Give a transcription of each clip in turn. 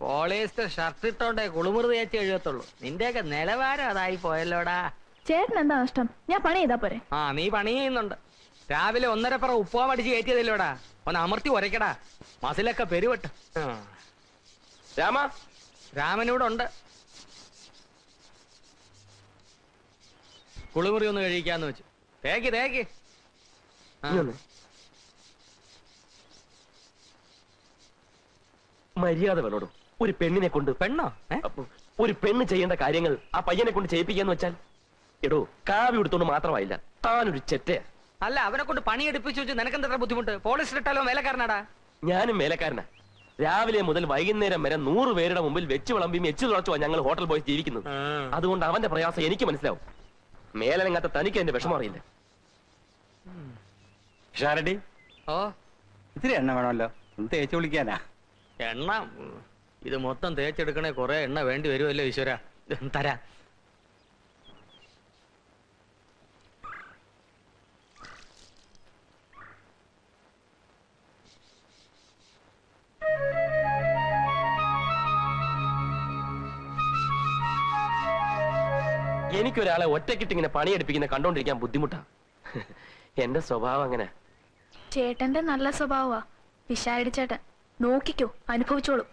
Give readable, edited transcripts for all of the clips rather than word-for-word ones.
Polyester shirt ഇട്ടോണ്ടേ കുളിമുറി തേച്ച് എഴുതത്തുള്ളൂ. നിന്റെയൊക്കെ നിലവാരം അതായി പോയല്ലോടാ. ചേട്ടൻ എന്താ നഷ്ടം? ഞാൻ പണി ചെയ്താ പോരെ? ആ, നീ പണി ചെയ്യുന്നുണ്ട്. രാവിലെ 1.5 ഉപ്പുവാ അടിച്ച് കയറ്റിയതല്ലോടാ. ഒന്ന് അമർത്തി ഉരയ്ക്കടാ, മസിലൊക്കെ പെരുവട്ട്. രാമനൂടെ ഉണ്ട്. കുളിമുറി ഒന്ന് കഴിക്കാന്ന് വെച്ചു. തേക്ക് മര്യാദ വേണോടും. ഒരു പെണ്ണിനെ കൊണ്ട് പെണ്ണോ? ഒരു പെണ്ണ് ചെയ്യേണ്ട കാര്യങ്ങൾ ആ പയ്യനെ കൊണ്ട് ചെയ്യിപ്പിക്കാന്ന് വെച്ചാൽ, എടോ കാവ്യ എടുത്തോണ്ട് മാത്രമായില്ല, താനൊരു ചെറ്റയാ. അല്ല, അവനെ കൊണ്ട് പണി എടുപ്പിച്ചു വെച്ച് നിനക്കെന്താ ബുദ്ധിമുട്ട്? പോളിസ്റ്റർ ഇട്ടാലോ വേലക്കാരനാടാ. ഞാനും വേലക്കാരനാ. രാവിലെ മുതൽ വൈകുന്നേരം വരെ 100 പേരുടെ മുമ്പിൽ വെച്ച് വിളമ്പിയും എച്ചു തുളച്ചുവാ ഞങ്ങൾ ഹോട്ടൽ ബോയ്സ് ജീവിക്കുന്നത്. അതുകൊണ്ട് അവന്റെ പ്രയാസം എനിക്ക് മനസ്സിലാവും. മേലനങ്ങാത്ത തനിക്ക് എന്റെ വിഷമം അറിയില്ല. ഷാരടി, ഓ, ഇത്തിരി എണ്ണ വേണമല്ലോ, ഒന്ന് തേച്ച് വിളിക്കാനാ. എണ്ണ ഇത് മൊത്തം തേച്ചെടുക്കണേ കുറെ എണ്ണ വേണ്ടി വരുമല്ലോ ഈശ്വര. തരാ. എനിക്കൊരാളെ ഒറ്റക്കിട്ടിങ്ങനെ പണിയെടുപ്പിക്കുന്ന കണ്ടോണ്ടിരിക്കാൻ ബുദ്ധിമുട്ടാ. എന്റെ സ്വഭാവം അങ്ങനെ. ചേട്ടന്റെ നല്ല സ്വഭാവമാ വിശാരടി ചേട്ടൻ. നോക്കിക്കോ, അനുഭവിച്ചോളൂ.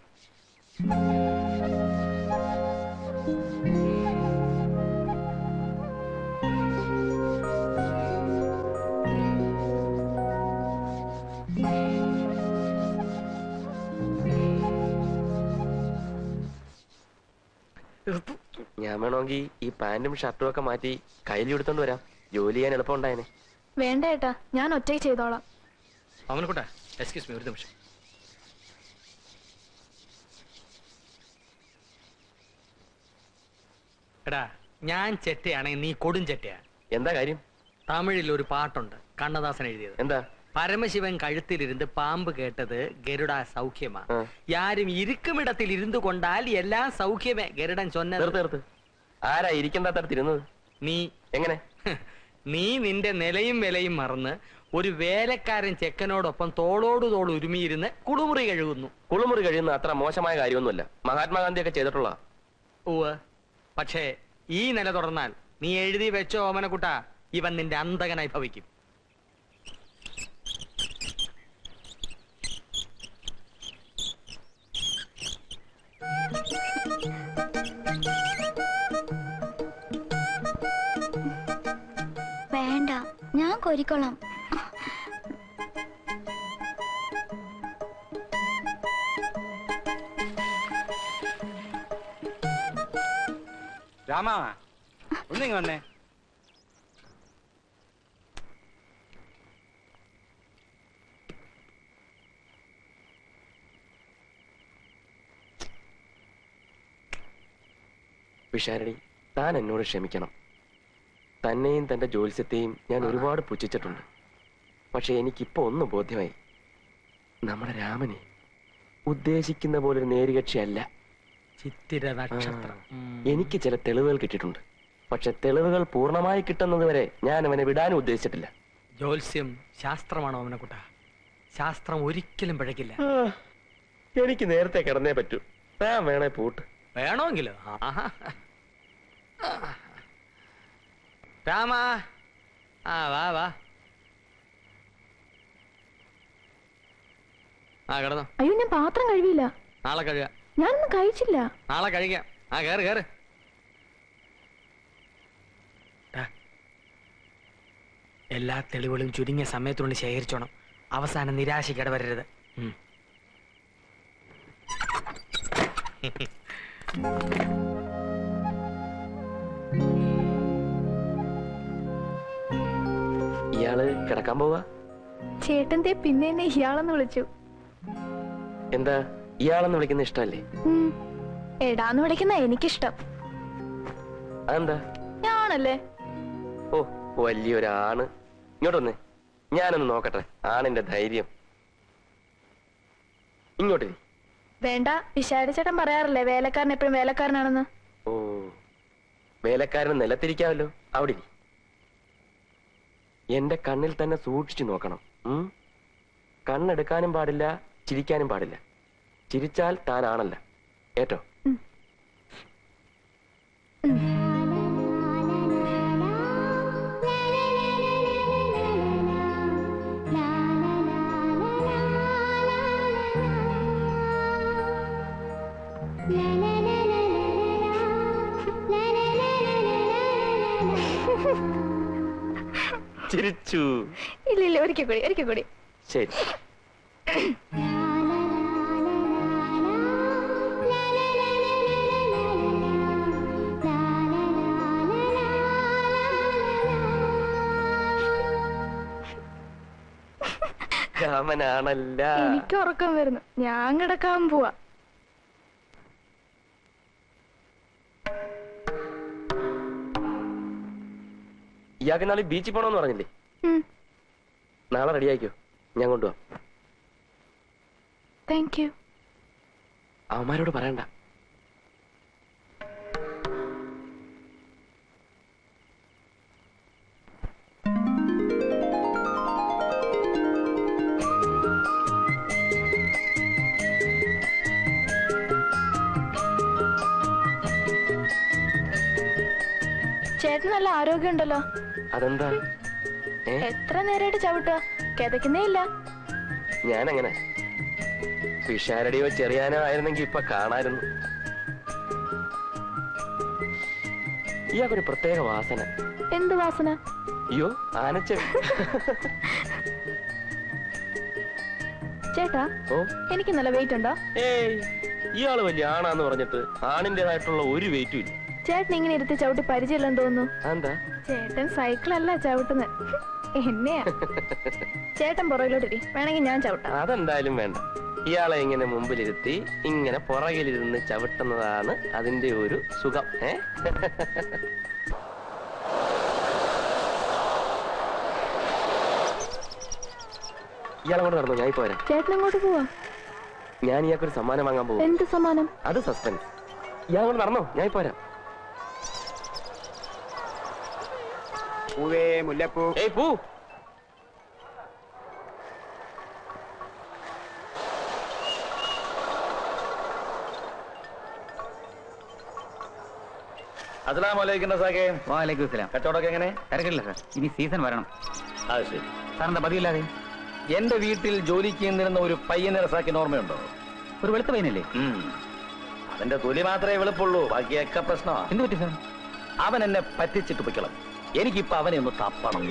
ഞാൻ വേണമെങ്കിൽ ഈ പാന്റും ഷർട്ടും ഒക്കെ മാറ്റി കയ്യിൽ എടുത്തോണ്ട് വരാം. ജോലി ചെയ്യാൻ എളുപ്പം ഉണ്ടായേനെ. വേണ്ട ഏട്ടാ, ഞാൻ ഒറ്റയ്ക്ക് ചെയ്തോളാം. അവനെക്കൂട്ടാ, എക്സ്ക്യൂസ് മീ, ഒരു നിമിഷം. എടാ, ഞാൻ ചെറ്റയാണെങ്കിൽ നീ കൊടും ചെറ്റയാ. എന്താ കാര്യം? തമിഴിൽ ഒരു പാട്ടുണ്ട്, കണ്ണദാസൻ എഴുതിയത്. എന്താ? പരമശിവൻ കഴുത്തിലിരുന്ന് പാമ്പ് കേട്ടത് ഗരുഡ സൗഖ്യമാ. യാരും ഇരിക്കുമിടത്തിൽ ഇരുന്നു കൊണ്ടാൽ എല്ലാം സൗഖ്യമേ. ഗരുഡൻ ചൊന്നത്. ആരാ ഇരിക്കേണ്ട തരത്തിരുന്നത്? നീ. എങ്ങനെ? നീ നിന്റെ നിലയും വിലയും മറന്ന് ഒരു വേലക്കാരൻ ചെക്കനോടൊപ്പം തോളോട് തോൾ ഉരുമിയിരുന്ന് കുളിമുറി കഴുകുന്നു. കുളിമുറി കഴിയുന്ന അത്ര മോശമായ കാര്യമൊന്നുമല്ല. മഹാത്മാഗാന്ധിയൊക്കെ ചെയ്തിട്ടുള്ള. ഉവ്വ്. പക്ഷേ ഈ നില തുറന്നാൽ നീ എഴുതി വെച്ചോ ഓമനക്കുട്ട, ഇവൻ നിന്റെ അന്തകനായി ഭവിക്കും. വേണ്ട, ഞാൻ കോരിക്കോളാം. രാമ, ഒന്നിങ്ങ വന്നേ. വിശാരടി, താൻ എന്നോട് ക്ഷമിക്കണം. തന്നെയും തന്റെ ജോത്സ്യത്തെയും ഞാൻ ഒരുപാട് പുച്ഛിച്ചിട്ടുണ്ട്. പക്ഷെ എനിക്കിപ്പോ ഒന്ന് ബോധ്യമായി. നമ്മുടെ രാമനെ ഉദ്ദേശിക്കുന്ന പോലൊരു നേരികക്ഷിയല്ല. ചിത്തിര നക്ഷത്രം. എനിക്ക് ചില തെളിവുകൾ കിട്ടിയിട്ടുണ്ട്. പക്ഷെ തെളിവുകൾ പൂർണ്ണമായി കിട്ടുന്നത് വരെ ഞാൻ അവനെ വിടാനും ഉദ്ദേശിച്ചിട്ടില്ല. ജ്യോത്സ്യം ശാസ്ത്രമാണോ ഓമനക്കുട്ട? ശാസ്ത്രം ഒരിക്കലും പിഴക്കില്ല. എനിക്ക് നേരത്തെ കിടന്നേ പറ്റൂ. താൻ വേണേ പൂട്ട്. വേണമെങ്കിലോ? രാമ, ആ വാ വാ. ആ കിടന്നോ. അയ്യോ, ഞാൻ പാത്രം കഴുകിയില്ല. നാളെ കഴുകാം. ഞാനൊന്നും കഴിച്ചില്ല. നാളെ കഴിക്കാം. ആ കേറ് കേറ്. എല്ലാ തെളിവുകളും ചുരുങ്ങിയ സമയത്തുകൊണ്ട് ശേഖരിച്ചോണം. അവസാനം നിരാശയ്ക്ക് ഇടവരരുത്. ഇയാള് കിടക്കാൻ പോവാ? ചേട്ടന്റെ പിന്നെ എന്നെ ഇയാളെന്ന് വിളിച്ചു. എന്താ ഇയാളെന്ന് വിളിക്കുന്ന ഇഷ്ടല്ലേ? എടാന്ന് വിളിക്കുന്ന എനിക്കിഷ്ടം. അതെന്താ? ഞാണല്ലേ. ഓ, വലിയൊരാണ്. ഇങ്ങോട്ടൊന്ന് ഞാനൊന്ന് നോക്കട്ടെ ആണിന്റെ ധൈര്യം. ഇങ്ങോട്ട്. വേണ്ട, വിശാരി ചേട്ടൻ പറയാറില്ലേ വേലക്കാരൻ എപ്പോഴും വേലക്കാരനാണെന്ന്. ഓ, വേലക്കാരന് നിലത്തിരിക്കാമല്ലോ. അവിടെ എന്റെ കണ്ണിൽ തന്നെ സൂക്ഷിച്ചു നോക്കണം. കണ്ണെടുക്കാനും പാടില്ല, ചിരിക്കാനും പാടില്ല. ചിരിച്ചാൽ താനാണല്ല. ഏറ്റോ? ചിരിച്ചു. ഇല്ല ഒരിക്കൽ കൂടി. ശരി. രാമനാണല്ല. എനിക്ക് ഉറക്കം വരുന്നു, ഞാൻ കിടക്കാൻ പോവാ. ഇയാൾക്ക് നാളെ ബീച്ചിൽ പോണോന്ന് പറഞ്ഞില്ലേ? നാളെ റെഡി ആയിക്കോ, ഞാൻ കൊണ്ടുപോവാം. Thank you. അവന്മാരോട് പറയണ്ട. ചേട്ടന് നല്ല ആരോഗ്യം ഉണ്ടല്ലോ. അതെന്താ? എത്ര നേരമായിട്ട് ചവിട്ടുക? കിതക്കുന്നേ ഇല്ല. ഞാനങ്ങനെ പിഷാരടിയോ ചെറിയാനോ ആയിരുന്നെങ്കിൽ ഇപ്പൊ കാണായിരുന്നു. ഇയാൾക്കൊരു പ്രത്യേക വാസന. എന്ത് വാസന? അയ്യോ, ആനച്ചെവി. ചേട്ടാ, ഓ, എനിക്ക് നല്ല വെയിറ്റ് ഉണ്ടോ? ഏയ്, ഇയാള് വലിയ ആണാന്ന് പറഞ്ഞിട്ട് ആണിന്റേതായിട്ടുള്ള ഒരു വെയിറ്റും ഇല്ല. ചേട്ടൻ ഇങ്ങനെ ഇരുത്തി ചവിട്ടി പരിചയമില്ലെന്ന് തോന്നുന്നു. എന്താ? ചേട്ടൻ സൈക്കിളല്ല ചവിട്ടുന്നത്, എന്നെയാ. ചേട്ടൻ പുറകിലോട്ടിരി, വേണമെങ്കിൽ ഞാൻ ചവിട്ടാം. അതെന്തായാലും വേണ്ട. ഇയാളെ ഇങ്ങനെ മുമ്പിലിരുത്തി ഇങ്ങനെ പുറകിലിരുന്ന് ചവിട്ടുന്നതാണ് അതിന്റെ ഒരു സുഖം. ഇയാളെ കൊണ്ട് നടന്നു, ഞാൻ ഇപ്പൊ വരാം. ചേട്ടൻ എങ്ങോട്ട് പോവാ? ഞാൻ ഇയാൾക്കൊരു സമ്മാനം വാങ്ങാൻ പോകും. എന്ത് സമ്മാനം? അത് സസ്പെൻസ്. ഇയാൾ കൊണ്ട് നടന്നോ, ഞാൻ ഇപ്പൊ വരാം. പൂവേ മുല്ലപ്പൂ. ഏയ് പൂ. അസ്സലാമലൈക്കും റസാഖേ. വാലൈക്കും സലാം. കച്ചവടമൊക്കെ എങ്ങനെ? തിരക്കില്ല സാർ, ഇനി സീസൺ വരണം. അത് ശരി. സാറിന്റെ പതിവില്ലാതെ എന്റെ വീട്ടിൽ ജോലിക്ക് ചെയ്യുന്നിരുന്ന ഒരു പയ്യനെ റസാഖിന് ഓർമ്മയുണ്ടോ? ഒരു വെളുത്ത പയ്യനല്ലേ? അവന്റെ തൊലി മാത്രമേ വെളുപ്പുള്ളൂ, ബാക്കിയൊക്കെ പ്രശ്നമാണ്. എന്ത് പറ്റി സാർ? അവൻ എന്നെ പറ്റിച്ചിട്ട് പൊയ്ക്കണം. എനിക്കിപ്പോ അവനെ ഒന്ന് തപ്പണം.